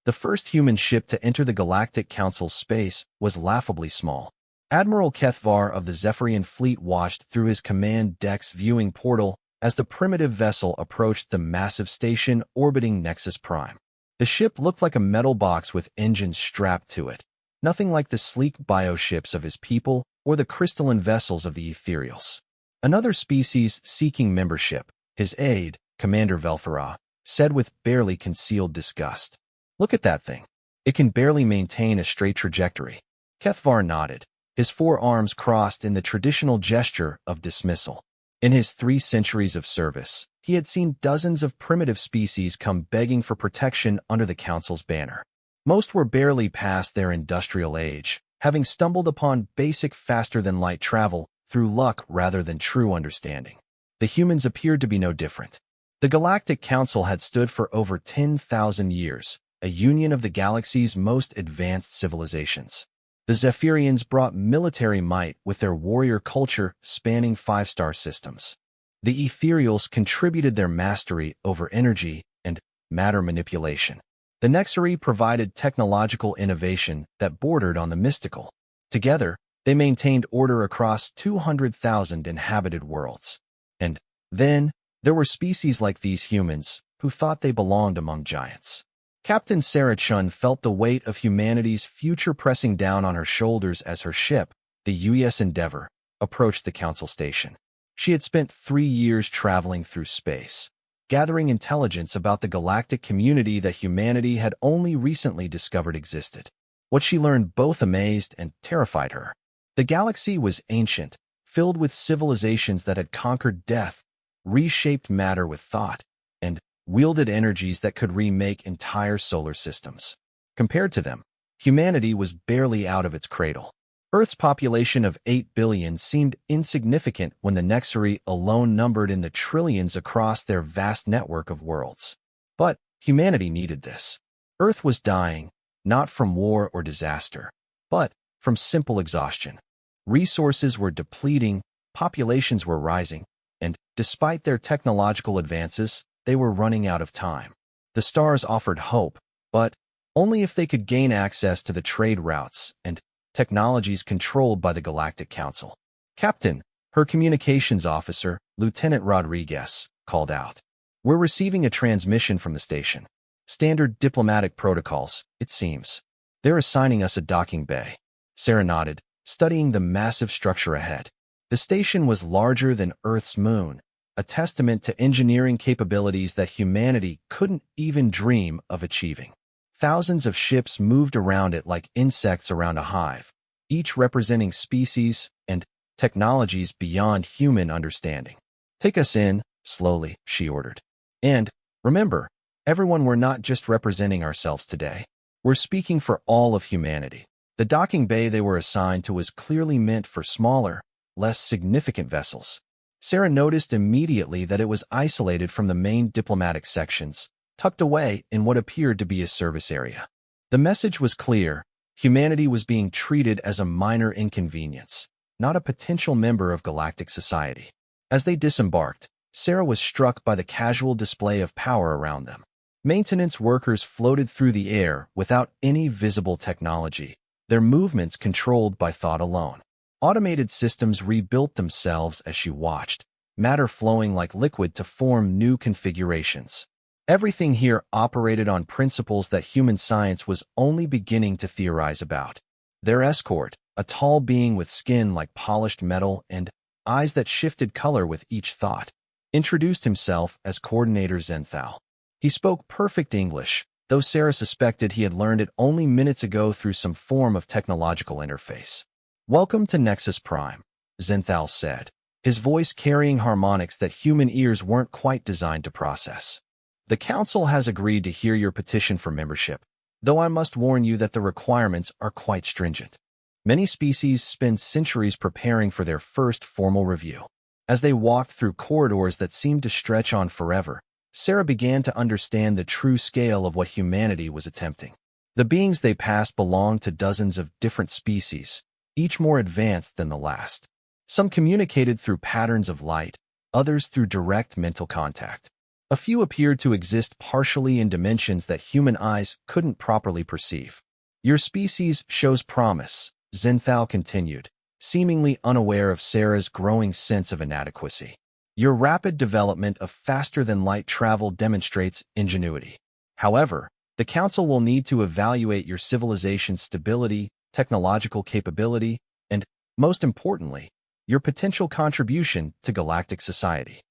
The first human ship to enter the Galactic Council's space was laughably small. Admiral Kethvar of the Zephyrian fleet watched through his command deck's viewing portal as the primitive vessel approached the massive station orbiting Nexus Prime. The ship looked like a metal box with engines strapped to it, nothing like the sleek bioships of his people or the crystalline vessels of the Ethereals. Another species seeking membership, his aide, Commander Velthara, said with barely concealed disgust. "Look at that thing. It can barely maintain a straight trajectory." Kethvar nodded, his forearms crossed in the traditional gesture of dismissal. In his 3 centuries of service, he had seen dozens of primitive species come begging for protection under the Council's banner. Most were barely past their industrial age, having stumbled upon basic faster-than-light travel through luck rather than true understanding. The humans appeared to be no different. The Galactic Council had stood for over 10,000 years, a union of the galaxy's most advanced civilizations. The Zephyrians brought military might with their warrior culture spanning 5-star systems. The Ethereals contributed their mastery over energy and matter manipulation. The Nexari provided technological innovation that bordered on the mystical. Together, they maintained order across 200,000 inhabited worlds. And then, there were species like these humans who thought they belonged among giants. Captain Sarah Chun felt the weight of humanity's future pressing down on her shoulders as her ship, the US Endeavor, approached the Council station. She had spent 3 years traveling through space, gathering intelligence about the galactic community that humanity had only recently discovered existed. What she learned both amazed and terrified her. The galaxy was ancient, filled with civilizations that had conquered death, reshaped matter with thought, and wielded energies that could remake entire solar systems. Compared to them, humanity was barely out of its cradle. Earth's population of 8 billion seemed insignificant when the Nexari alone numbered in the trillions across their vast network of worlds. But humanity needed this. Earth was dying, not from war or disaster, but from simple exhaustion. Resources were depleting, populations were rising, and despite their technological advances, they were running out of time. The stars offered hope, but only if they could gain access to the trade routes and technologies controlled by the Galactic Council. "Captain," her communications officer, Lieutenant Rodriguez, called out. "We're receiving a transmission from the station. Standard diplomatic protocols, it seems. They're assigning us a docking bay." Sarah nodded, studying the massive structure ahead. The station was larger than Earth's moon, a testament to engineering capabilities that humanity couldn't even dream of achieving. Thousands of ships moved around it like insects around a hive, each representing species and technologies beyond human understanding. "Take us in, slowly," she ordered. "And remember, everyone, we're not just representing ourselves today. We're speaking for all of humanity." The docking bay they were assigned to was clearly meant for smaller, less significant vessels. Sarah noticed immediately that it was isolated from the main diplomatic sections, tucked away in what appeared to be a service area. The message was clear: humanity was being treated as a minor inconvenience, not a potential member of galactic society. As they disembarked, Sarah was struck by the casual display of power around them. Maintenance workers floated through the air without any visible technology, their movements controlled by thought alone. Automated systems rebuilt themselves as she watched, matter flowing like liquid to form new configurations. Everything here operated on principles that human science was only beginning to theorize about. Their escort, a tall being with skin like polished metal and eyes that shifted color with each thought, introduced himself as Coordinator Zenthal. He spoke perfect English, though Sarah suspected he had learned it only minutes ago through some form of technological interface. "Welcome to Nexus Prime," Zenthal said, his voice carrying harmonics that human ears weren't quite designed to process. "The Council has agreed to hear your petition for membership, though I must warn you that the requirements are quite stringent. Many species spend centuries preparing for their first formal review." As they walked through corridors that seemed to stretch on forever, Sarah began to understand the true scale of what humanity was attempting. The beings they passed belonged to dozens of different species, each more advanced than the last. Some communicated through patterns of light, others through direct mental contact. A few appeared to exist partially in dimensions that human eyes couldn't properly perceive. Your species shows promise, Zenthal continued, seemingly unaware of Sarah's growing sense of inadequacy. Your rapid development of faster-than-light travel demonstrates ingenuity. However, the Council will need to evaluate your civilization's stability, technological capability, and, most importantly, your potential contribution to galactic society.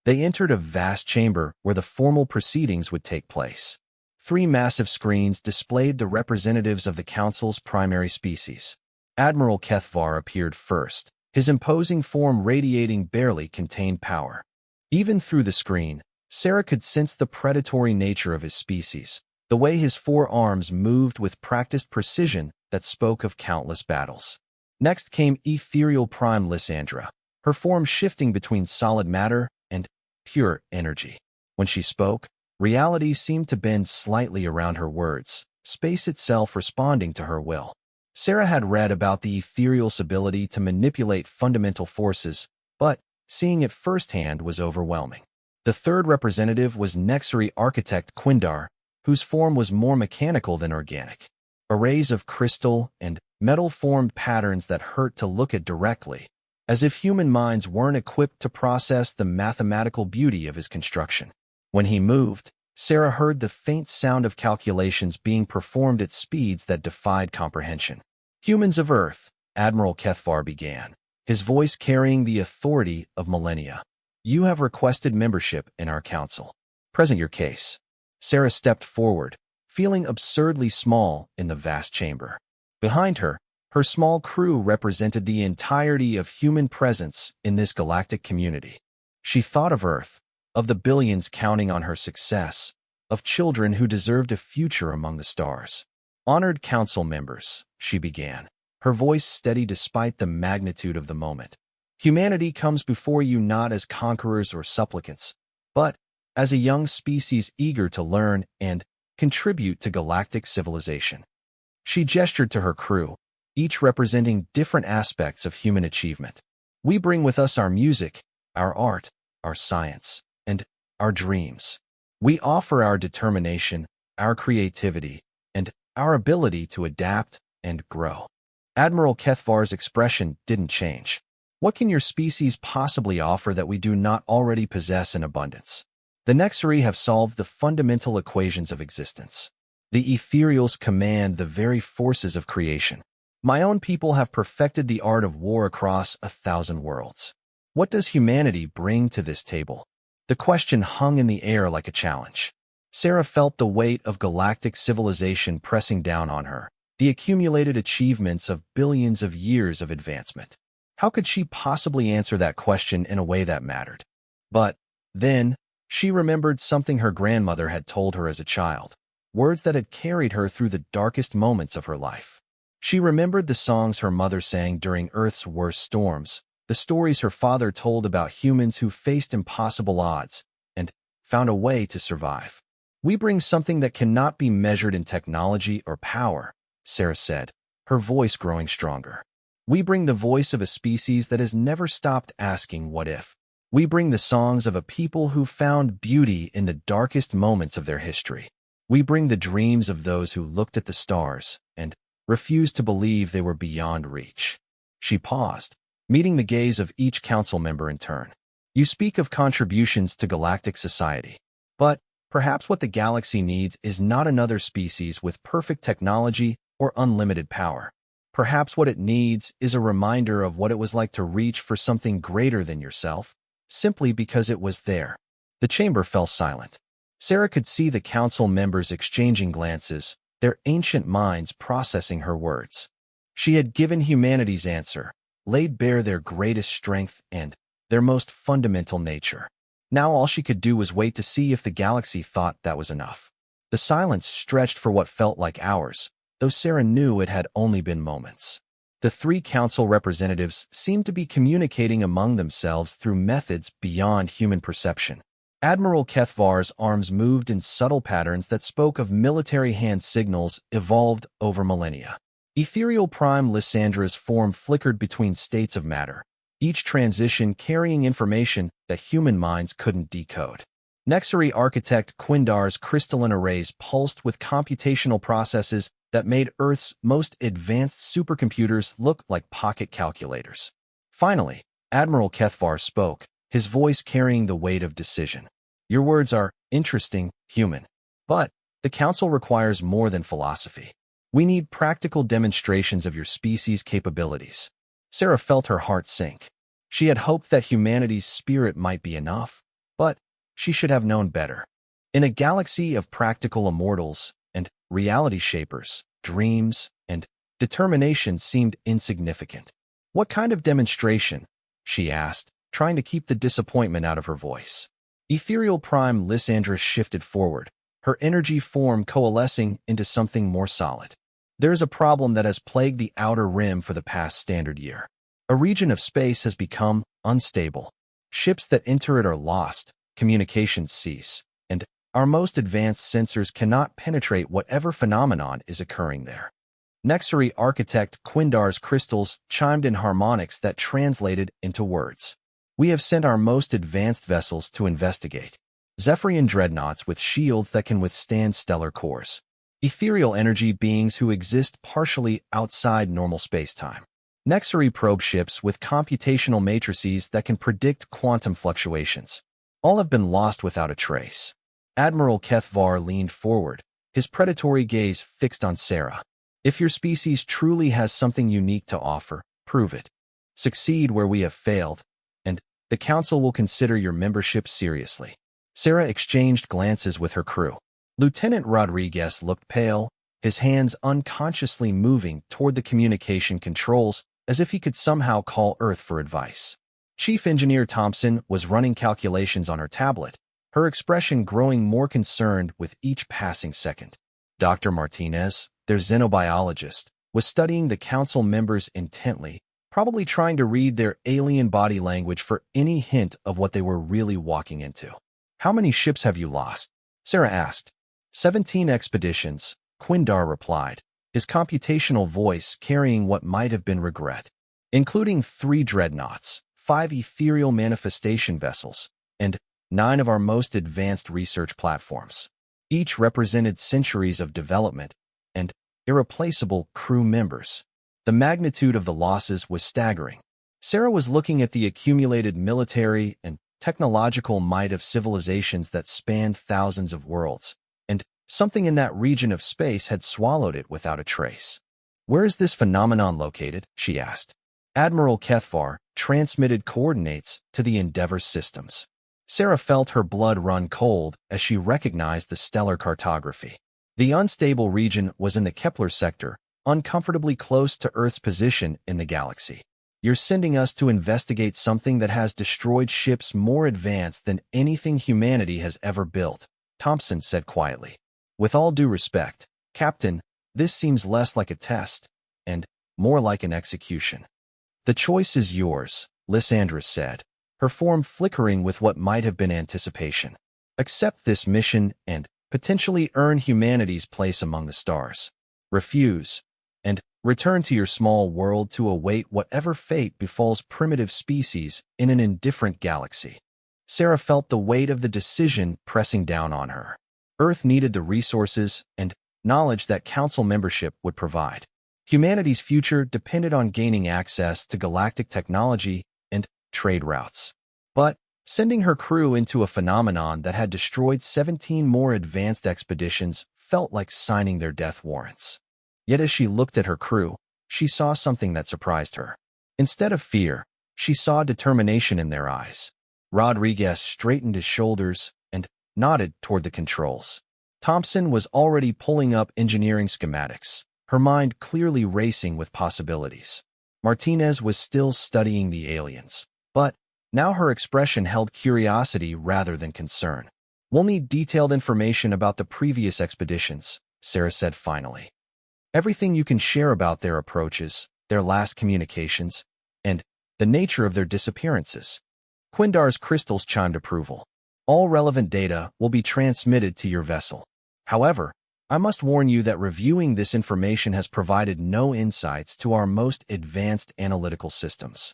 They entered a vast chamber where the formal proceedings would take place. 3 massive screens displayed the representatives of the Council's primary species. Admiral Kethvar appeared first, his imposing form radiating barely contained power. Even through the screen, Sarah could sense the predatory nature of his species, the way his 4 arms moved with practiced precision that spoke of countless battles. Next came ethereal Prime Lysandra, her form shifting between solid matter and pure energy. When she spoke, reality seemed to bend slightly around her words, space itself responding to her will. Sarah had read about the ethereal's ability to manipulate fundamental forces, but seeing it firsthand was overwhelming. The third representative was Nexary architect Quindar, whose form was more mechanical than organic. Arrays of crystal and metal formed patterns that hurt to look at directly, as if human minds weren't equipped to process the mathematical beauty of his construction. When he moved, Sarah heard the faint sound of calculations being performed at speeds that defied comprehension. Humans of Earth, Admiral Kethvar began, his voice carrying the authority of millennia. You have requested membership in our council. Present your case. Sarah stepped forward, feeling absurdly small in the vast chamber. Behind her, her small crew represented the entirety of human presence in this galactic community. She thought of Earth, of the billions counting on her success, of children who deserved a future among the stars. Honored council members, she began, her voice steady despite the magnitude of the moment. Humanity comes before you not as conquerors or supplicants, but as a young species eager to learn and contribute to galactic civilization. She gestured to her crew, each representing different aspects of human achievement. We bring with us our music, our art, our science, and our dreams. We offer our determination, our creativity, and our ability to adapt and grow. Admiral Kethvar's expression didn't change. What can your species possibly offer that we do not already possess in abundance? The Nexary have solved the fundamental equations of existence. The ethereals command the very forces of creation. My own people have perfected the art of war across 1,000 worlds. What does humanity bring to this table? The question hung in the air like a challenge. Sarah felt the weight of galactic civilization pressing down on her, the accumulated achievements of billions of years of advancement. How could she possibly answer that question in a way that mattered? But then, she remembered something her grandmother had told her as a child, words that had carried her through the darkest moments of her life. She remembered the songs her mother sang during Earth's worst storms, the stories her father told about humans who faced impossible odds and found a way to survive. We bring something that cannot be measured in technology or power, Sarah said, her voice growing stronger. We bring the voice of a species that has never stopped asking what if. We bring the songs of a people who found beauty in the darkest moments of their history. We bring the dreams of those who looked at the stars and refused to believe they were beyond reach. She paused, meeting the gaze of each council member in turn. You speak of contributions to galactic society, but perhaps what the galaxy needs is not another species with perfect technology or unlimited power. Perhaps what it needs is a reminder of what it was like to reach for something greater than yourself, simply because it was there. The chamber fell silent. Sarah could see the council members exchanging glances, their ancient minds processing her words. She had given humanity's answer, laid bare their greatest strength and their most fundamental nature. Now all she could do was wait to see if the galaxy thought that was enough. The silence stretched for what felt like hours, though Sarah knew it had only been moments. The 3 council representatives seemed to be communicating among themselves through methods beyond human perception. Admiral Kethvar's arms moved in subtle patterns that spoke of military hand signals evolved over millennia. Ethereal Prime Lysandra's form flickered between states of matter, each transition carrying information that human minds couldn't decode. Nexary architect Quindar's crystalline arrays pulsed with computational processes that made Earth's most advanced supercomputers look like pocket calculators. Finally, Admiral Kethvar spoke, his voice carrying the weight of decision. Your words are interesting, human. But the Council requires more than philosophy. We need practical demonstrations of your species' capabilities. Sarah felt her heart sink. She had hoped that humanity's spirit might be enough, but she should have known better. In a galaxy of practical immortals and reality shapers, dreams and determination seemed insignificant. What kind of demonstration? She asked, trying to keep the disappointment out of her voice. Ethereal Prime Lysandra shifted forward, her energy form coalescing into something more solid. There is a problem that has plagued the Outer Rim for the past standard year. A region of space has become unstable. Ships that enter it are lost, communications cease, and our most advanced sensors cannot penetrate whatever phenomenon is occurring there. Nexary architect Quindar's crystals chimed in harmonics that translated into words. We have sent our most advanced vessels to investigate. Zephyrian dreadnoughts with shields that can withstand stellar cores. Ethereal energy beings who exist partially outside normal spacetime. Nexary probe ships with computational matrices that can predict quantum fluctuations. All have been lost without a trace. Admiral Kethvar leaned forward, his predatory gaze fixed on Sarah. If your species truly has something unique to offer, prove it. Succeed where we have failed, and the Council will consider your membership seriously. Sarah exchanged glances with her crew. Lieutenant Rodriguez looked pale, his hands unconsciously moving toward the communication controls as if he could somehow call Earth for advice. Chief Engineer Thompson was running calculations on her tablet, her expression growing more concerned with each passing second. Dr. Martinez, their xenobiologist, was studying the Council members intently, probably trying to read their alien body language for any hint of what they were really walking into. How many ships have you lost? Sarah asked. 17 expeditions, Quindar replied, his computational voice carrying what might have been regret, including 3 dreadnoughts, 5 ethereal manifestation vessels, and 9 of our most advanced research platforms. Each represented centuries of development and irreplaceable crew members. The magnitude of the losses was staggering. Sarah was looking at the accumulated military and technological might of civilizations that spanned thousands of worlds, and something in that region of space had swallowed it without a trace. Where is this phenomenon located? She asked. Admiral Kethvar transmitted coordinates to the Endeavor systems. Sarah felt her blood run cold as she recognized the stellar cartography. The unstable region was in the Kepler sector, uncomfortably close to Earth's position in the galaxy. You're sending us to investigate something that has destroyed ships more advanced than anything humanity has ever built, Thompson said quietly. With all due respect, Captain, this seems less like a test, and more like an execution. The choice is yours, Lysandra said, her form flickering with what might have been anticipation. Accept this mission and potentially earn humanity's place among the stars. Refuse, and return to your small world to await whatever fate befalls primitive species in an indifferent galaxy. Sarah felt the weight of the decision pressing down on her. Earth needed the resources and knowledge that Council membership would provide. Humanity's future depended on gaining access to galactic technology and trade routes. But sending her crew into a phenomenon that had destroyed 17 more advanced expeditions felt like signing their death warrants. Yet as she looked at her crew, she saw something that surprised her. Instead of fear, she saw determination in their eyes. Rodriguez straightened his shoulders and nodded toward the controls. Thompson was already pulling up engineering schematics, her mind clearly racing with possibilities. Martinez was still studying the aliens, but now her expression held curiosity rather than concern. We'll need detailed information about the previous expeditions, Sarah said finally. Everything you can share about their approaches, their last communications, and the nature of their disappearances. Quindar's crystals chimed approval. All relevant data will be transmitted to your vessel. However, I must warn you that reviewing this information has provided no insights to our most advanced analytical systems.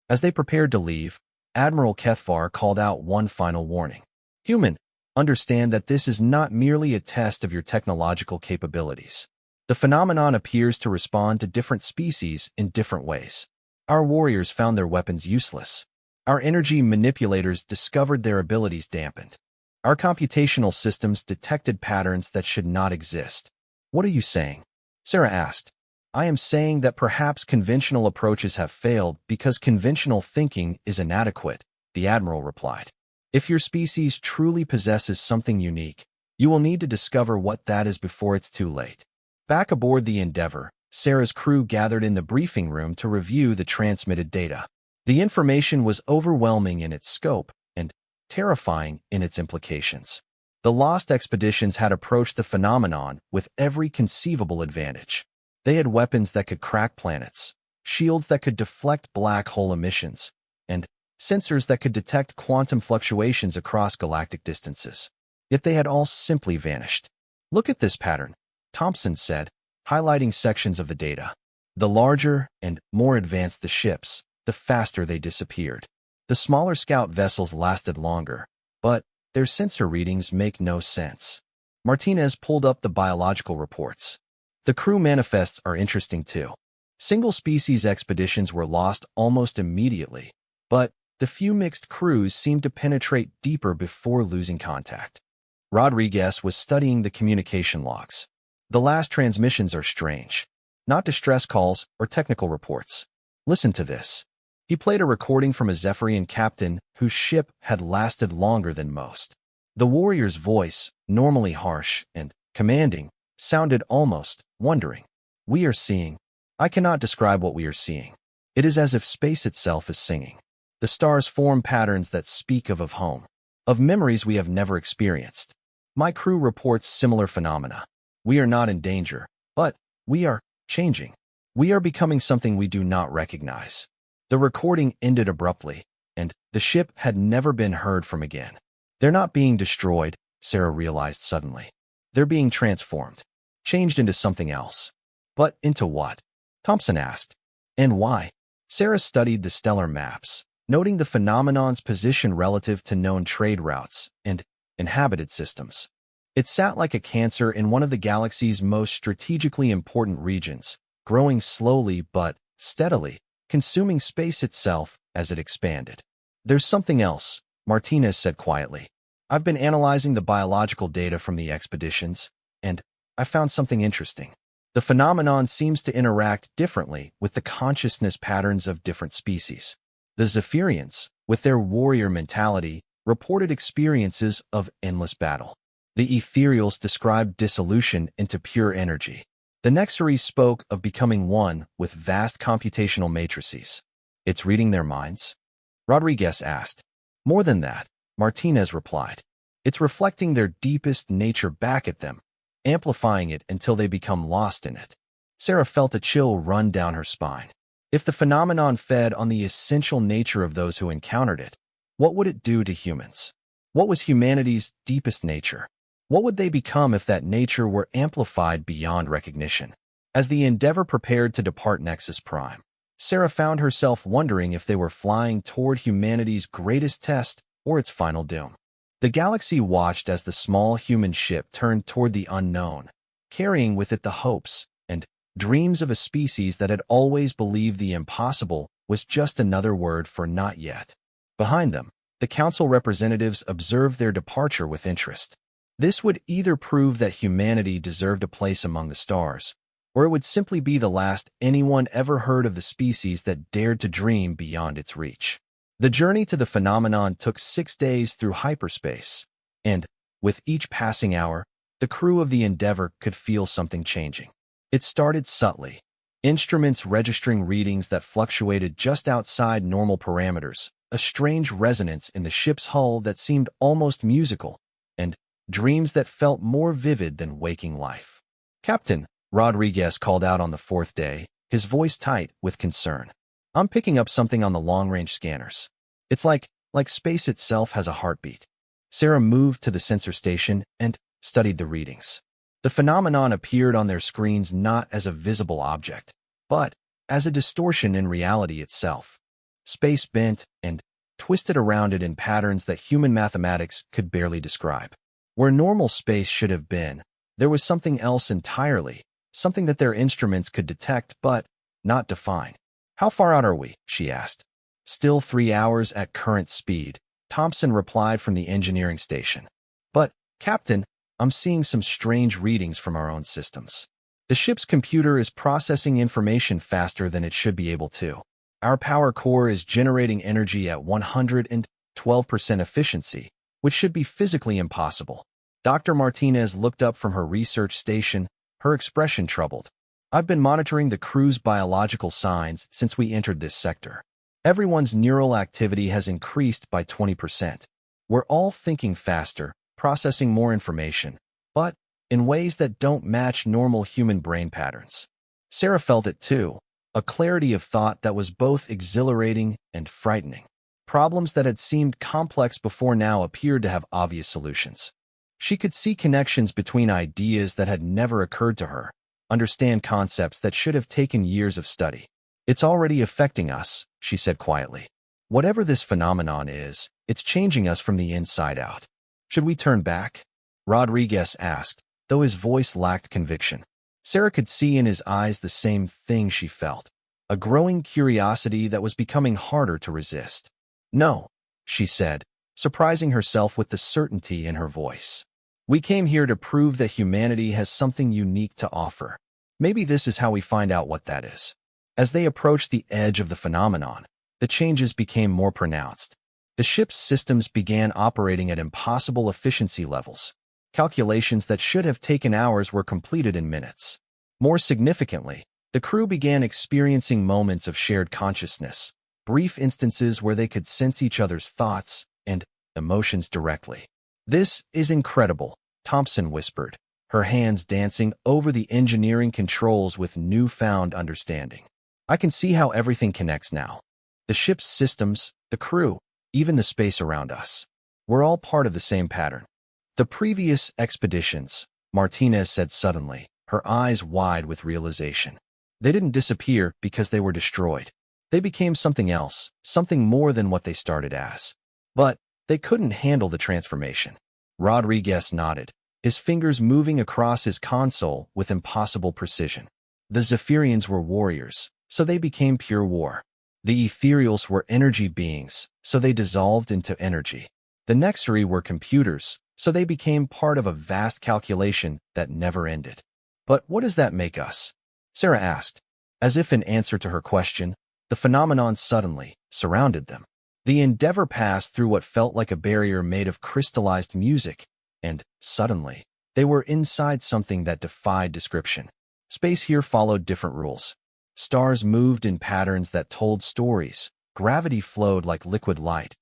As they prepared to leave, Admiral Kethvar called out one final warning. Human, understand that this is not merely a test of your technological capabilities. The phenomenon appears to respond to different species in different ways. Our warriors found their weapons useless. Our energy manipulators discovered their abilities dampened. Our computational systems detected patterns that should not exist. What are you saying? Sarah asked. I am saying that perhaps conventional approaches have failed because conventional thinking is inadequate, the Admiral replied. If your species truly possesses something unique, you will need to discover what that is before it's too late. Back aboard the Endeavour, Sarah's crew gathered in the briefing room to review the transmitted data. The information was overwhelming in its scope and terrifying in its implications. The lost expeditions had approached the phenomenon with every conceivable advantage. They had weapons that could crack planets, shields that could deflect black hole emissions, and sensors that could detect quantum fluctuations across galactic distances. Yet they had all simply vanished. Look at this pattern, Thompson said, highlighting sections of the data. The larger and more advanced the ships, the faster they disappeared. The smaller scout vessels lasted longer, but their sensor readings make no sense. Martinez pulled up the biological reports. The crew manifests are interesting too. Single-species expeditions were lost almost immediately, but the few mixed crews seemed to penetrate deeper before losing contact. Rodriguez was studying the communication logs. The last transmissions are strange. Not distress calls or technical reports. Listen to this. He played a recording from a Zephyrian captain whose ship had lasted longer than most. The warrior's voice, normally harsh and commanding, sounded almost wondering. We are seeing. I cannot describe what we are seeing. It is as if space itself is singing. The stars form patterns that speak of home, of memories we have never experienced. My crew reports similar phenomena. We are not in danger, but we are changing. We are becoming something we do not recognize. The recording ended abruptly, and the ship had never been heard from again. They're not being destroyed, Sarah realized suddenly. They're being transformed, changed into something else. But into what? Thompson asked. And why? Sarah studied the stellar maps, noting the phenomenon's position relative to known trade routes and inhabited systems. It sat like a cancer in one of the galaxy's most strategically important regions, growing slowly but steadily, consuming space itself as it expanded. There's something else, Martinez said quietly. I've been analyzing the biological data from the expeditions, and I found something interesting. The phenomenon seems to interact differently with the consciousness patterns of different species. The Zephyrians, with their warrior mentality, reported experiences of endless battle. The Ethereals described dissolution into pure energy. The Nexaries spoke of becoming one with vast computational matrices. It's reading their minds? Rodriguez asked. More than that, Martinez replied. It's reflecting their deepest nature back at them, amplifying it until they become lost in it. Sarah felt a chill run down her spine. If the phenomenon fed on the essential nature of those who encountered it, what would it do to humans? What was humanity's deepest nature? What would they become if that nature were amplified beyond recognition? As the Endeavour prepared to depart Nexus Prime, Sarah found herself wondering if they were flying toward humanity's greatest test or its final doom. The galaxy watched as the small human ship turned toward the unknown, carrying with it the hopes and dreams of a species that had always believed the impossible was just another word for not yet. Behind them, the council representatives observed their departure with interest. This would either prove that humanity deserved a place among the stars, or it would simply be the last anyone ever heard of the species that dared to dream beyond its reach. The journey to the phenomenon took 6 days through hyperspace, and, with each passing hour, the crew of the Endeavour could feel something changing. It started subtly, instruments registering readings that fluctuated just outside normal parameters, a strange resonance in the ship's hull that seemed almost musical, and dreams that felt more vivid than waking life. Captain, Rodriguez called out on the 4th day, his voice tight with concern. I'm picking up something on the long-range scanners. It's like space itself has a heartbeat. Sarah moved to the sensor station and studied the readings. The phenomenon appeared on their screens not as a visible object, but as a distortion in reality itself. Space bent and twisted around it in patterns that human mathematics could barely describe. Where normal space should have been, there was something else entirely, something that their instruments could detect but not define. How far out are we? She asked. Still 3 hours at current speed, Thompson replied from the engineering station. But, Captain, I'm seeing some strange readings from our own systems. The ship's computer is processing information faster than it should be able to. Our power core is generating energy at 112% efficiency, which should be physically impossible. Dr. Martinez looked up from her research station, her expression troubled. I've been monitoring the crew's biological signs since we entered this sector. Everyone's neural activity has increased by 20%. We're all thinking faster, processing more information, but in ways that don't match normal human brain patterns. Sarah felt it too, a clarity of thought that was both exhilarating and frightening. Problems that had seemed complex before now appeared to have obvious solutions. She could see connections between ideas that had never occurred to her, understand concepts that should have taken years of study. It's already affecting us, she said quietly. Whatever this phenomenon is, it's changing us from the inside out. Should we turn back? Rodriguez asked, though his voice lacked conviction. Sarah could see in his eyes the same thing she felt, a growing curiosity that was becoming harder to resist. No, she said, surprising herself with the certainty in her voice. We came here to prove that humanity has something unique to offer. Maybe this is how we find out what that is. As they approached the edge of the phenomenon, the changes became more pronounced. The ship's systems began operating at impossible efficiency levels. Calculations that should have taken hours were completed in minutes. More significantly, the crew began experiencing moments of shared consciousness, brief instances where they could sense each other's thoughts and emotions directly. This is incredible, Thompson whispered, her hands dancing over the engineering controls with newfound understanding. I can see how everything connects now. The ship's systems, the crew, even the space around us. We're all part of the same pattern. The previous expeditions, Martinez said suddenly, her eyes wide with realization. They didn't disappear because they were destroyed. They became something else, something more than what they started as. But they couldn't handle the transformation. Rodriguez nodded, his fingers moving across his console with impossible precision. The Zephyrians were warriors, so they became pure war. The Ethereals were energy beings, so they dissolved into energy. The Nexari were computers, so they became part of a vast calculation that never ended. But what does that make us? Sarah asked. As if in answer to her question, the phenomenon suddenly surrounded them. The Endeavor passed through what felt like a barrier made of crystallized music, and, suddenly, they were inside something that defied description. Space here followed different rules. Stars moved in patterns that told stories, gravity flowed like liquid light,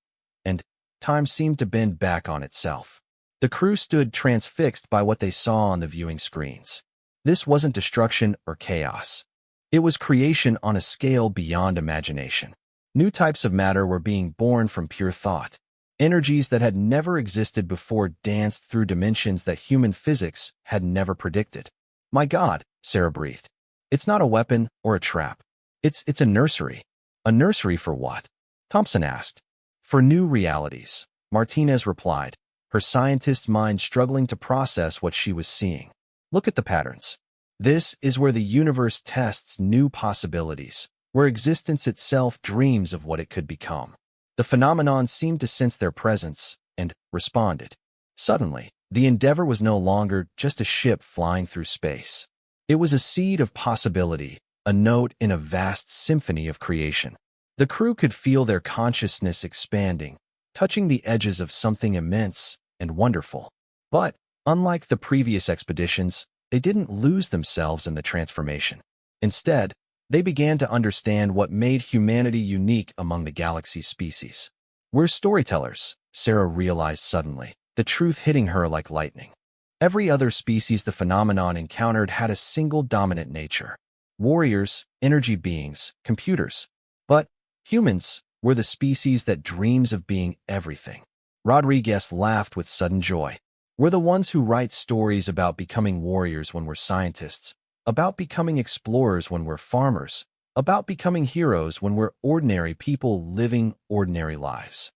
and time seemed to bend back on itself. The crew stood transfixed by what they saw on the viewing screens. This wasn't destruction or chaos. It was creation on a scale beyond imagination. New types of matter were being born from pure thought. Energies that had never existed before danced through dimensions that human physics had never predicted. My God, Sarah breathed. It's not a weapon or a trap. It's a nursery. A nursery for what? Thompson asked. For new realities, Martinez replied, her scientist's mind struggling to process what she was seeing. Look at the patterns. This is where the universe tests new possibilities, where existence itself dreams of what it could become. The phenomenon seemed to sense their presence and responded. Suddenly, the Endeavor was no longer just a ship flying through space. It was a seed of possibility, a note in a vast symphony of creation. The crew could feel their consciousness expanding, touching the edges of something immense and wonderful. But, unlike the previous expeditions, they didn't lose themselves in the transformation. Instead, they began to understand what made humanity unique among the galaxy's species. We're storytellers, Sarah realized suddenly, the truth hitting her like lightning. Every other species the phenomenon encountered had a single dominant nature. Warriors, energy beings, computers. But humans were the species that dreams of being everything. Rodriguez laughed with sudden joy. We're the ones who write stories about becoming warriors when we're scientists, about becoming explorers when we're farmers, about becoming heroes when we're ordinary people living ordinary lives.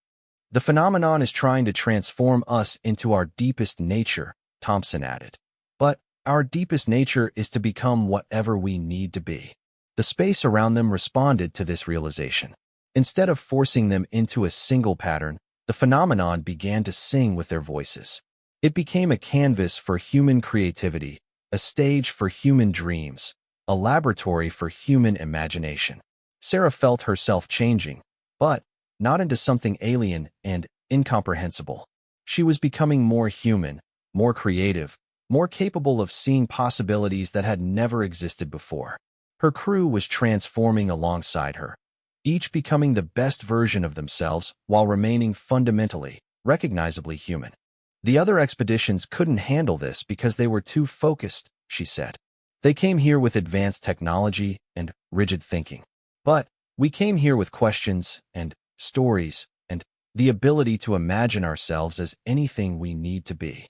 The phenomenon is trying to transform us into our deepest nature, Thompson added. But our deepest nature is to become whatever we need to be. The space around them responded to this realization. Instead of forcing them into a single pattern, the phenomenon began to sing with their voices. It became a canvas for human creativity, a stage for human dreams, a laboratory for human imagination. Sarah felt herself changing, but not into something alien and incomprehensible. She was becoming more human, more creative, more capable of seeing possibilities that had never existed before. Her crew was transforming alongside her, each becoming the best version of themselves while remaining fundamentally, recognizably human. The other expeditions couldn't handle this because they were too focused, she said. They came here with advanced technology and rigid thinking. But we came here with questions and stories and the ability to imagine ourselves as anything we need to be.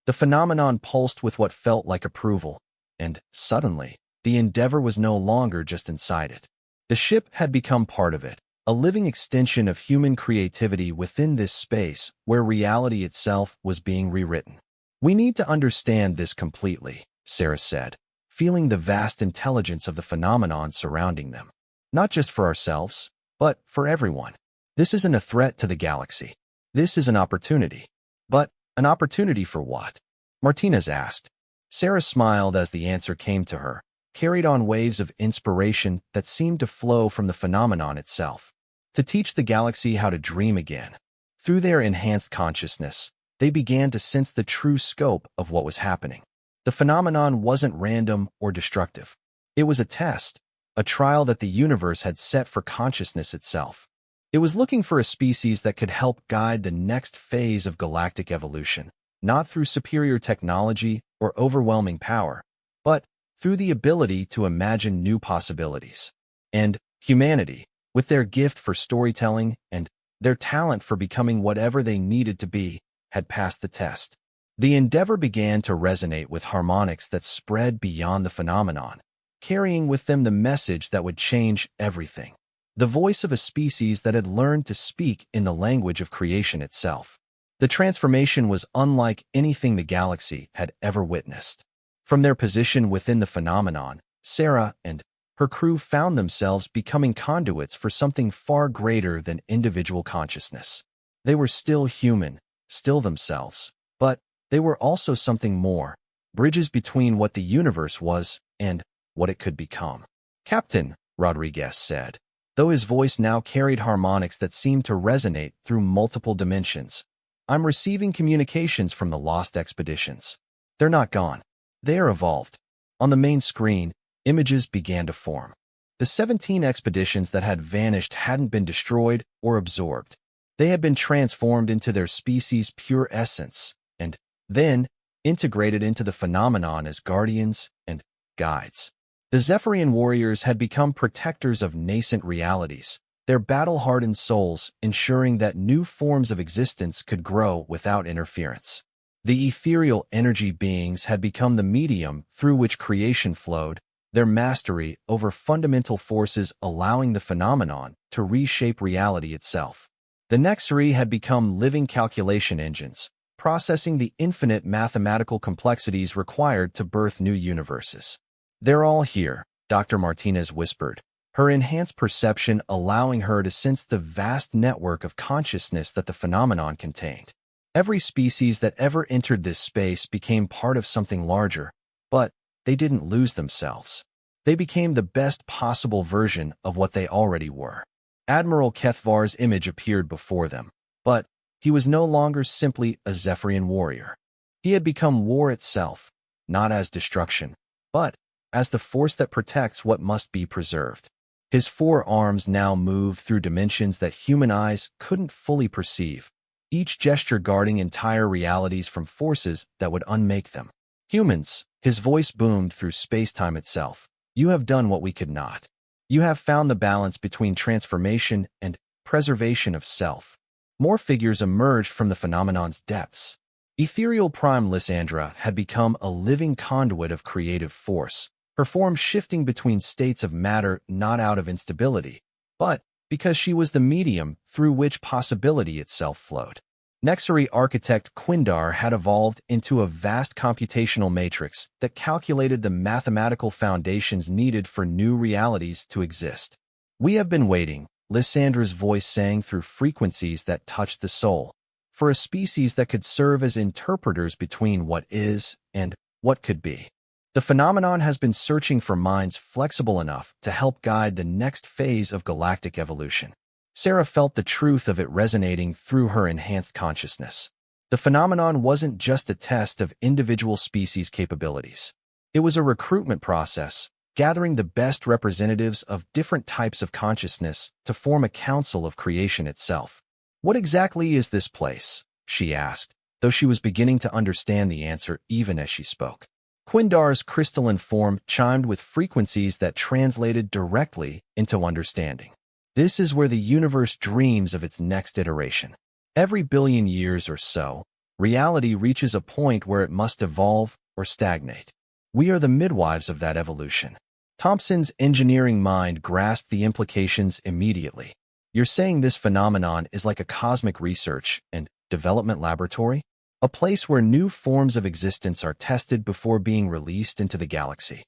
The phenomenon pulsed with what felt like approval, and suddenly, the Endeavor was no longer just inside it. The ship had become part of it, a living extension of human creativity within this space where reality itself was being rewritten. We need to understand this completely, Sarah said, feeling the vast intelligence of the phenomenon surrounding them. Not just for ourselves, but for everyone. This isn't a threat to the galaxy. This is an opportunity. But an opportunity for what? Martinez asked. Sarah smiled as the answer came to her, carried on waves of inspiration that seemed to flow from the phenomenon itself. To teach the galaxy how to dream again. Through their enhanced consciousness, they began to sense the true scope of what was happening. The phenomenon wasn't random or destructive. It was a test, a trial that the universe had set for consciousness itself. It was looking for a species that could help guide the next phase of galactic evolution, not through superior technology or overwhelming power, but through the ability to imagine new possibilities. And humanity, with their gift for storytelling and their talent for becoming whatever they needed to be, had passed the test. The Endeavor began to resonate with harmonics that spread beyond the phenomenon, carrying with them the message that would change everything. The voice of a species that had learned to speak in the language of creation itself. The transformation was unlike anything the galaxy had ever witnessed. From their position within the phenomenon, Sarah and her crew found themselves becoming conduits for something far greater than individual consciousness. They were still human, still themselves, but they were also something more, bridges between what the universe was and what it could become. Captain, Rodriguez said, though his voice now carried harmonics that seemed to resonate through multiple dimensions. I'm receiving communications from the lost expeditions. They're not gone. They are evolved. On the main screen, images began to form. The 17 expeditions that had vanished hadn't been destroyed or absorbed. They had been transformed into their species' pure essence, and then integrated into the phenomenon as guardians and guides. The Zephyrian warriors had become protectors of nascent realities, their battle-hardened souls ensuring that new forms of existence could grow without interference. The ethereal energy beings had become the medium through which creation flowed, their mastery over fundamental forces allowing the phenomenon to reshape reality itself. The Nexari had become living calculation engines, processing the infinite mathematical complexities required to birth new universes. They're all here, Dr. Martinez whispered, her enhanced perception allowing her to sense the vast network of consciousness that the phenomenon contained. Every species that ever entered this space became part of something larger, but they didn't lose themselves. They became the best possible version of what they already were. Admiral Kethvar's image appeared before them, but he was no longer simply a Zephyrian warrior. He had become war itself, not as destruction, but as the force that protects what must be preserved. His 4 arms now moved through dimensions that human eyes couldn't fully perceive, each gesture guarding entire realities from forces that would unmake them. Humans, his voice boomed through space-time itself. You have done what we could not. You have found the balance between transformation and preservation of self. More figures emerged from the phenomenon's depths. Ethereal Prime Lysandra had become a living conduit of creative force, her form shifting between states of matter not out of instability, but because she was the medium through which possibility itself flowed. Nexary architect Quindar had evolved into a vast computational matrix that calculated the mathematical foundations needed for new realities to exist. "We have been waiting," Lysandra's voice sang through frequencies that touched the soul, "for a species that could serve as interpreters between what is and what could be. The phenomenon has been searching for minds flexible enough to help guide the next phase of galactic evolution." Sarah felt the truth of it resonating through her enhanced consciousness. The phenomenon wasn't just a test of individual species' capabilities. It was a recruitment process, gathering the best representatives of different types of consciousness to form a council of creation itself. "What exactly is this place?" she asked, though she was beginning to understand the answer even as she spoke. Quindar's crystalline form chimed with frequencies that translated directly into understanding. "This is where the universe dreams of its next iteration. Every billion years or so, reality reaches a point where it must evolve or stagnate. We are the midwives of that evolution." Thompson's engineering mind grasped the implications immediately. "You're saying this phenomenon is like a cosmic research and development laboratory? A place where new forms of existence are tested before being released into the galaxy?"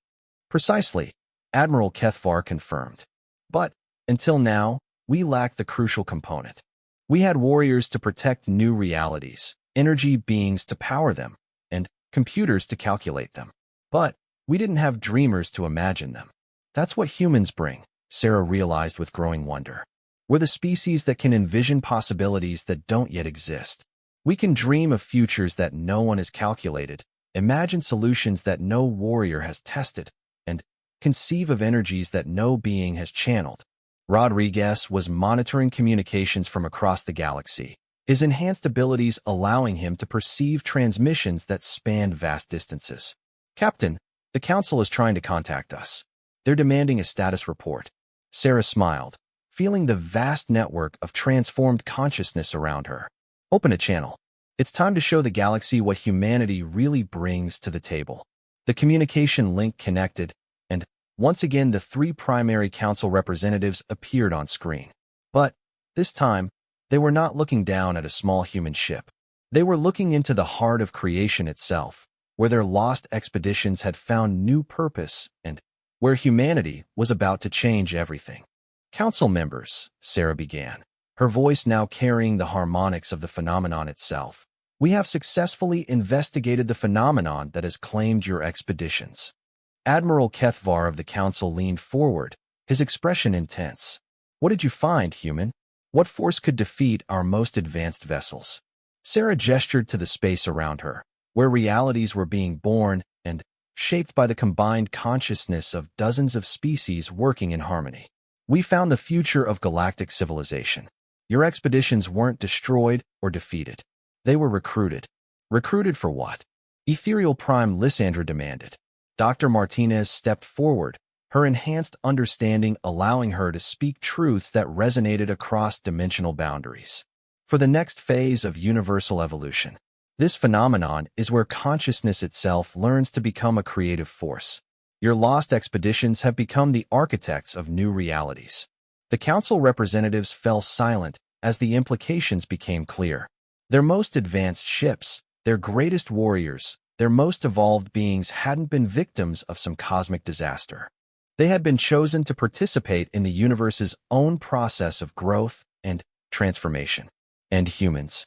"Precisely," Admiral Kethvar confirmed. "But until now, we lacked the crucial component. We had warriors to protect new realities, energy beings to power them, and computers to calculate them. But we didn't have dreamers to imagine them. That's what humans bring," Sarah realized with growing wonder. "We're the species that can envision possibilities that don't yet exist. We can dream of futures that no one has calculated, imagine solutions that no warrior has tested, and conceive of energies that no being has channeled." Rodriguez was monitoring communications from across the galaxy, his enhanced abilities allowing him to perceive transmissions that spanned vast distances. "Captain, the Council is trying to contact us. They're demanding a status report." Sarah smiled, feeling the vast network of transformed consciousness around her. "Open a channel. It's time to show the galaxy what humanity really brings to the table." The communication link connected, and once again the three primary council representatives appeared on screen. But this time, they were not looking down at a small human ship. They were looking into the heart of creation itself, where their lost expeditions had found new purpose and where humanity was about to change everything. "Council members," Sarah began, her voice now carrying the harmonics of the phenomenon itself, "we have successfully investigated the phenomenon that has claimed your expeditions." Admiral Kethvar of the Council leaned forward, his expression intense. "What did you find, human? What force could defeat our most advanced vessels?" Sarah gestured to the space around her, where realities were being born and shaped by the combined consciousness of dozens of species working in harmony. "We found the future of galactic civilization. Your expeditions weren't destroyed or defeated. They were recruited." "Recruited for what?" Ethereal Prime Lysandra demanded. Dr. Martinez stepped forward, her enhanced understanding allowing her to speak truths that resonated across dimensional boundaries. "For the next phase of universal evolution. This phenomenon is where consciousness itself learns to become a creative force. Your lost expeditions have become the architects of new realities." The council representatives fell silent as the implications became clear. Their most advanced ships, their greatest warriors, their most evolved beings hadn't been victims of some cosmic disaster. They had been chosen to participate in the universe's own process of growth and transformation. "And humans?"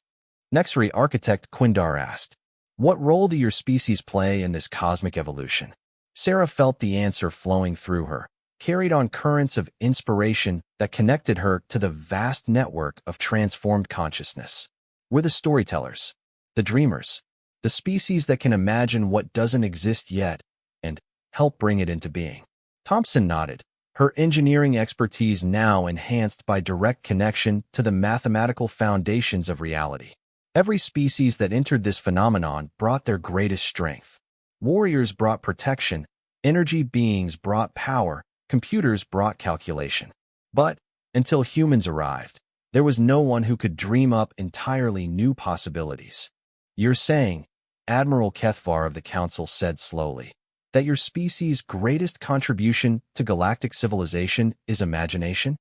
Nexary architect Quindar asked. "What role do your species play in this cosmic evolution?" Sarah felt the answer flowing through her, carried on currents of inspiration that connected her to the vast network of transformed consciousness. "We're the storytellers, the dreamers, the species that can imagine what doesn't exist yet and help bring it into being." Thompson nodded, her engineering expertise now enhanced by direct connection to the mathematical foundations of reality. Every species that entered this phenomenon brought their greatest strength. Warriors brought protection, energy beings brought power, computers brought calculation. But until humans arrived, there was no one who could dream up entirely new possibilities. "You're saying," Admiral Kethvar of the Council said slowly, "that your species' greatest contribution to galactic civilization is imagination?"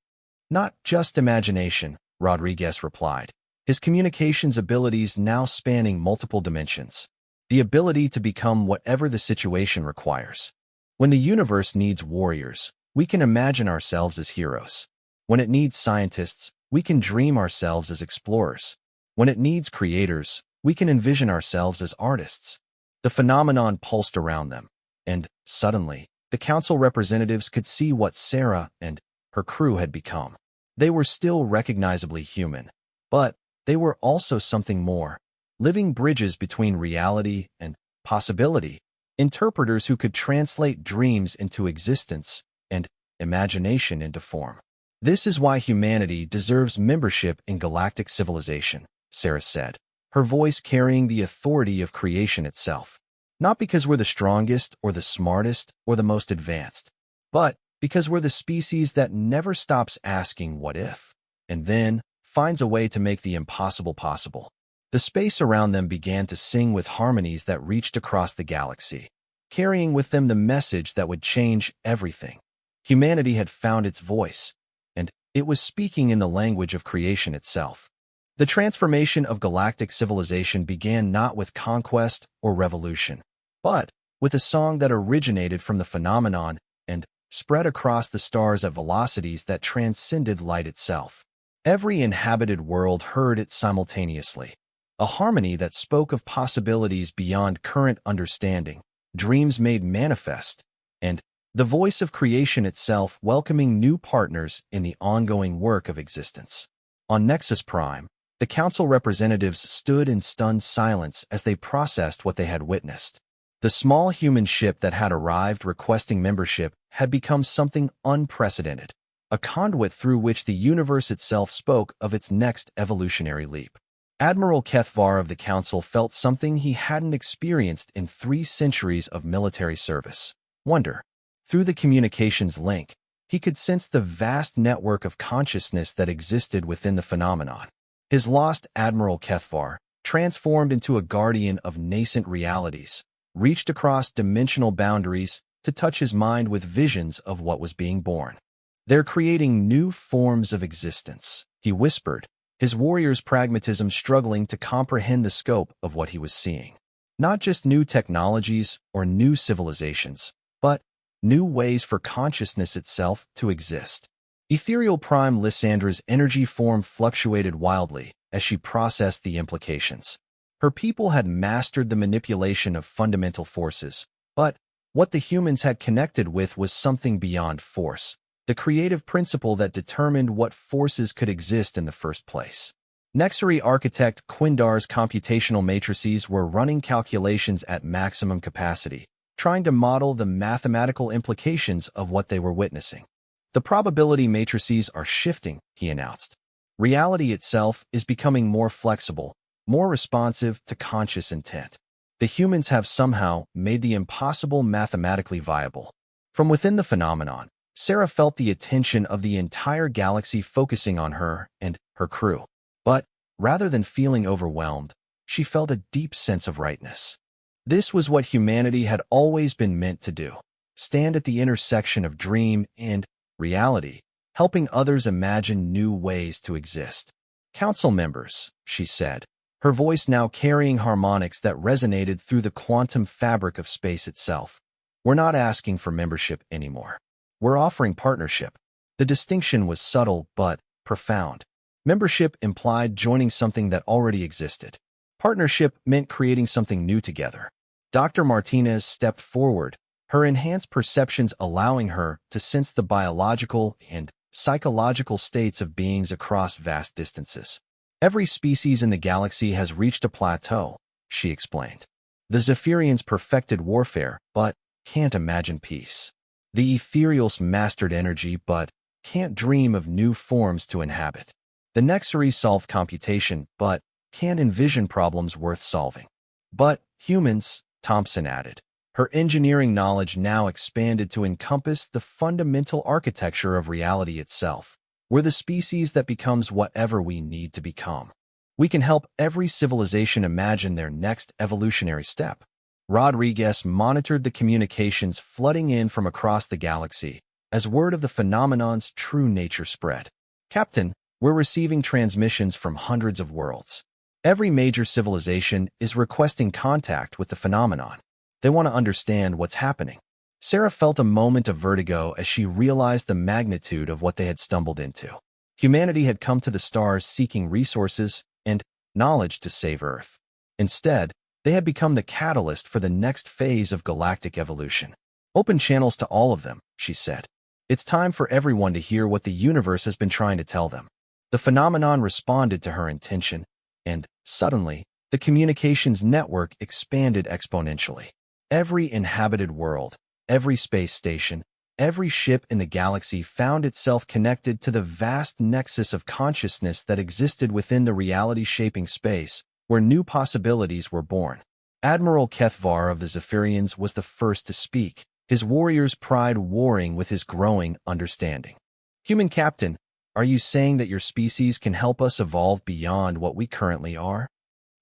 Not just imagination, Rodriguez replied, his communications abilities now spanning multiple dimensions. The ability to become whatever the situation requires. When the universe needs warriors, we can imagine ourselves as heroes. When it needs scientists, we can dream ourselves as explorers. When it needs creators, we can envision ourselves as artists. The phenomenon pulsed around them, and, suddenly, the council representatives could see what Sarah and her crew had become. They were still recognizably human, but they were also something more, living bridges between reality and possibility, interpreters who could translate dreams into existence and imagination into form. This is why humanity deserves membership in galactic civilization, Sarah said, her voice carrying the authority of creation itself. Not because we're the strongest or the smartest or the most advanced, but because we're the species that never stops asking what if, and then finds a way to make the impossible possible. The space around them began to sing with harmonies that reached across the galaxy, carrying with them the message that would change everything. Humanity had found its voice, and it was speaking in the language of creation itself. The transformation of galactic civilization began not with conquest or revolution, but with a song that originated from the phenomenon and spread across the stars at velocities that transcended light itself. Every inhabited world heard it simultaneously, a harmony that spoke of possibilities beyond current understanding, dreams made manifest, and the voice of creation itself welcoming new partners in the ongoing work of existence. On Nexus Prime, the council representatives stood in stunned silence as they processed what they had witnessed. The small human ship that had arrived requesting membership had become something unprecedented, a conduit through which the universe itself spoke of its next evolutionary leap. Admiral Kethvar of the Council felt something he hadn't experienced in 3 centuries of military service: wonder. Through the communications link, he could sense the vast network of consciousness that existed within the phenomenon. His lost Admiral Kethvar, transformed into a guardian of nascent realities, reached across dimensional boundaries to touch his mind with visions of what was being born. "They're creating new forms of existence," he whispered, his warrior's pragmatism struggling to comprehend the scope of what he was seeing. Not just new technologies or new civilizations, but new ways for consciousness itself to exist. Ethereal Prime Lysandra's energy form fluctuated wildly as she processed the implications. Her people had mastered the manipulation of fundamental forces, but what the humans had connected with was something beyond force, the creative principle that determined what forces could exist in the first place. Nexari architect Quindar's computational matrices were running calculations at maximum capacity, trying to model the mathematical implications of what they were witnessing. "The probability matrices are shifting," he announced. "Reality itself is becoming more flexible, more responsive to conscious intent. The humans have somehow made the impossible mathematically viable." From within the phenomenon, Sarah felt the attention of the entire galaxy focusing on her and her crew. But, rather than feeling overwhelmed, she felt a deep sense of rightness. This was what humanity had always been meant to do: stand at the intersection of dream and reality, helping others imagine new ways to exist. "Council members," she said, her voice now carrying harmonics that resonated through the quantum fabric of space itself. "We're not asking for membership anymore. We're offering partnership." The distinction was subtle but profound. Membership implied joining something that already existed. Partnership meant creating something new together. Dr. Martinez stepped forward, her enhanced perceptions allowing her to sense the biological and psychological states of beings across vast distances. "Every species in the galaxy has reached a plateau," she explained. "The Zephyrians perfected warfare, but can't imagine peace. The Ethereals mastered energy, but can't dream of new forms to inhabit. The Nexari solved computation, but can't envision problems worth solving. But humans," Thompson added, her engineering knowledge now expanded to encompass the fundamental architecture of reality itself. "We're the species that becomes whatever we need to become. We can help every civilization imagine their next evolutionary step." Rodriguez monitored the communications flooding in from across the galaxy as word of the phenomenon's true nature spread. Captain, we're receiving transmissions from hundreds of worlds. Every major civilization is requesting contact with the phenomenon. They want to understand what's happening. Sarah felt a moment of vertigo as she realized the magnitude of what they had stumbled into. Humanity had come to the stars seeking resources and knowledge to save Earth. Instead, they had become the catalyst for the next phase of galactic evolution. Open channels to all of them, she said. It's time for everyone to hear what the universe has been trying to tell them. The phenomenon responded to her intention, and, suddenly, the communications network expanded exponentially. Every inhabited world, every space station, every ship in the galaxy found itself connected to the vast nexus of consciousness that existed within the reality-shaping space, where new possibilities were born. Admiral Kethvar of the Zephyrians was the first to speak, his warrior's pride warring with his growing understanding. Human Captain, are you saying that your species can help us evolve beyond what we currently are?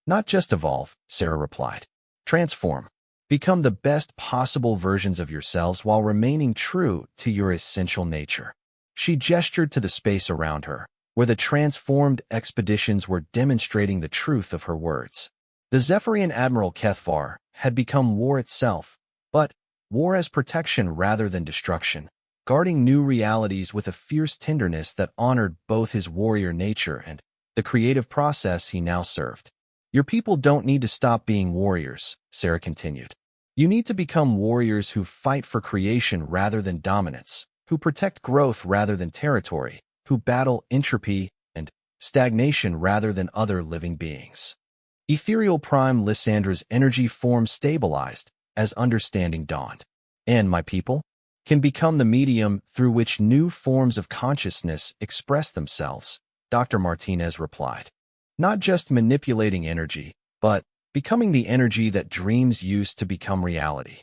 Not just evolve, Sarah replied. Transform. Become the best possible versions of yourselves while remaining true to your essential nature. She gestured to the space around her, where the transformed expeditions were demonstrating the truth of her words. The Zephyrian Admiral Kethvar had become war itself, but war as protection rather than destruction, guarding new realities with a fierce tenderness that honored both his warrior nature and the creative process he now served. Your people don't need to stop being warriors, Sarah continued. You need to become warriors who fight for creation rather than dominance, who protect growth rather than territory, who battle entropy and stagnation rather than other living beings. Ethereal Prime Lysandra's energy form stabilized as understanding dawned. And my people can become the medium through which new forms of consciousness express themselves, Dr. Martinez replied. Not just manipulating energy, but becoming the energy that dreams use to become reality.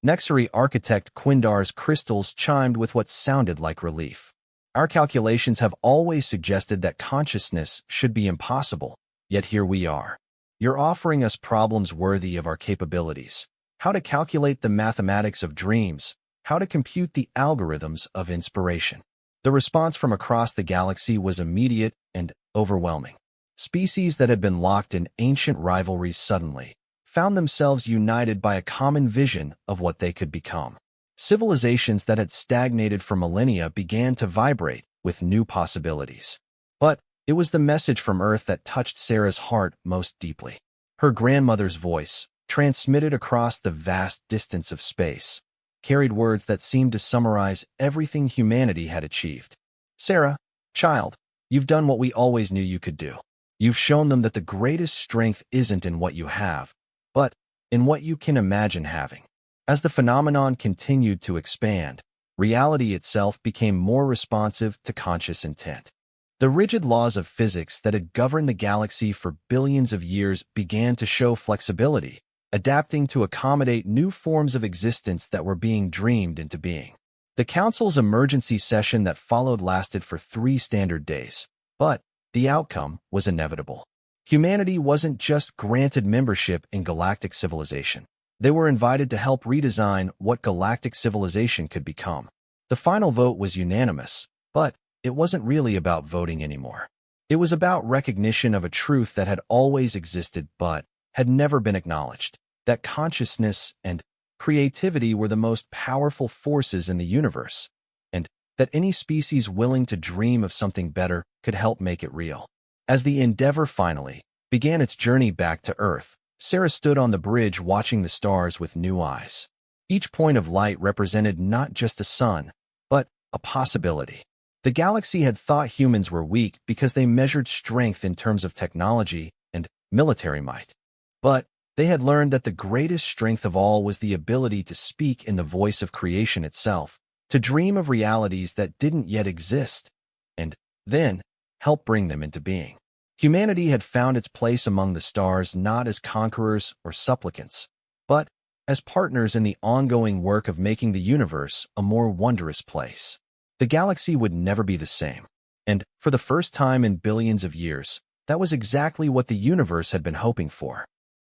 Nexary architect Quindar's crystals chimed with what sounded like relief. Our calculations have always suggested that consciousness should be impossible, yet here we are. You're offering us problems worthy of our capabilities. How to calculate the mathematics of dreams, how to compute the algorithms of inspiration. The response from across the galaxy was immediate and overwhelming. Species that had been locked in ancient rivalries suddenly found themselves united by a common vision of what they could become. Civilizations that had stagnated for millennia began to vibrate with new possibilities. But it was the message from Earth that touched Sarah's heart most deeply. Her grandmother's voice, transmitted across the vast distance of space, carried words that seemed to summarize everything humanity had achieved. Sarah, child, you've done what we always knew you could do. You've shown them that the greatest strength isn't in what you have, but in what you can imagine having. As the phenomenon continued to expand, reality itself became more responsive to conscious intent. The rigid laws of physics that had governed the galaxy for billions of years began to show flexibility, adapting to accommodate new forms of existence that were being dreamed into being. The Council's emergency session that followed lasted for 3 standard days, but the outcome was inevitable. Humanity wasn't just granted membership in galactic civilization. They were invited to help redesign what galactic civilization could become. The final vote was unanimous, but it wasn't really about voting anymore. It was about recognition of a truth that had always existed but had never been acknowledged, that consciousness and creativity were the most powerful forces in the universe, and that any species willing to dream of something better could help make it real. As the Endeavor finally began its journey back to Earth, Sarah stood on the bridge watching the stars with new eyes. Each point of light represented not just a sun, but a possibility. The galaxy had thought humans were weak because they measured strength in terms of technology and military might. But they had learned that the greatest strength of all was the ability to speak in the voice of creation itself, to dream of realities that didn't yet exist, and then help bring them into being. Humanity had found its place among the stars not as conquerors or supplicants, but as partners in the ongoing work of making the universe a more wondrous place. The galaxy would never be the same, and for the first time in billions of years, that was exactly what the universe had been hoping for.